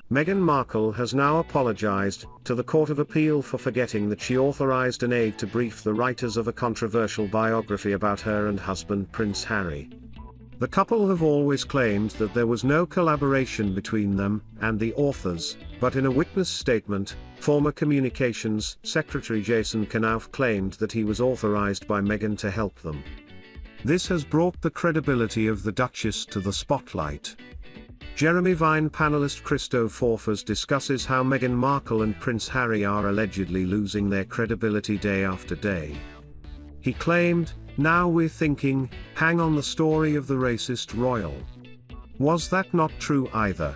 Meghan Markle has now apologised to the Court of Appeal for forgetting that she authorised an aide to brief the writers of a controversial biography about her and husband Prince Harry. The couple have always claimed that there was no collaboration between them and the authors, but in a witness statement, former Communications Secretary Jason Knauf claimed that he was authorised by Meghan to help them. This has brought the credibility of the Duchess to the spotlight. Jeremy Vine panelist Cristo Foufas discusses how Meghan Markle and Prince Harry are allegedly losing their credibility day after day. He claimed, "Now we're thinking, hang on, the story of the racist royal. Was that not true either?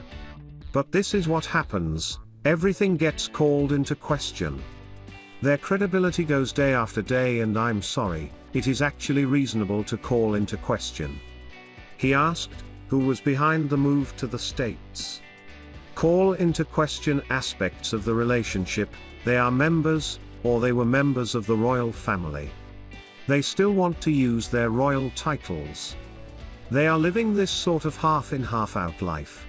But this is what happens, everything gets called into question. Their credibility goes day after day, and I'm sorry, it is actually reasonable to call into question." He asked, who was behind the move to the States. Call into question aspects of the relationship. They are members, or they were members of the royal family. They still want to use their royal titles. They are living this sort of half-in half-out life.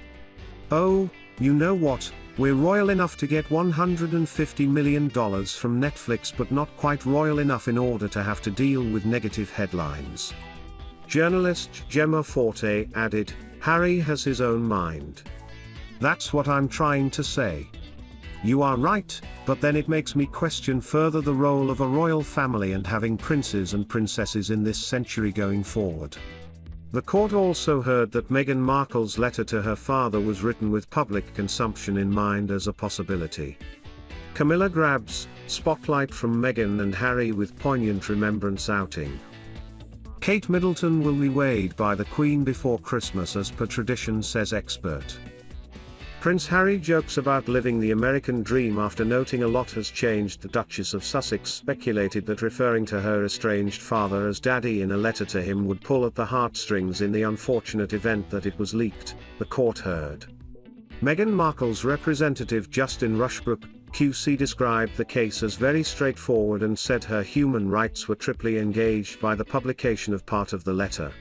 Oh, you know what, we're royal enough to get $150 million from Netflix, but not quite royal enough in order to have to deal with negative headlines. Journalist Jemma Forte added, "Harry has his own mind. That's what I'm trying to say. You are right, but then it makes me question further the role of a royal family and having princes and princesses in this century going forward." The court also heard that Meghan Markle's letter to her father was written with public consumption in mind as a possibility. Camilla grabs spotlight from Meghan and Harry with poignant Remembrance outing. Kate Middleton will be weighed by the Queen before Christmas as per tradition, says expert. Prince Harry jokes about living the American dream after noting a lot has changed. The Duchess of Sussex speculated that referring to her estranged father as Daddy in a letter to him would pull at the heartstrings in the unfortunate event that it was leaked, the court heard. Meghan Markle's representative Justin Rushbrook, QC, described the case as very straightforward and said her human rights were triply engaged by the publication of part of the letter.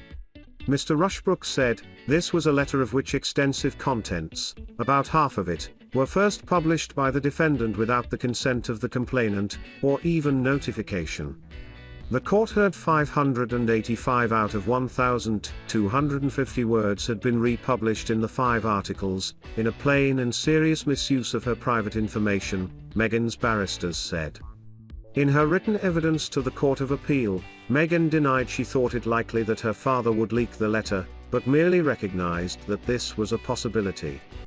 Mr. Rushbrook said, "This was a letter of which extensive contents, about half of it, were first published by the defendant without the consent of the complainant, or even notification." The court heard 585 out of 1,250 words had been republished in the 5 articles, in a plain and serious misuse of her private information, Meghan's barristers said. In her written evidence to the Court of Appeal, Meghan denied she thought it likely that her father would leak the letter, but merely recognized that this was a possibility.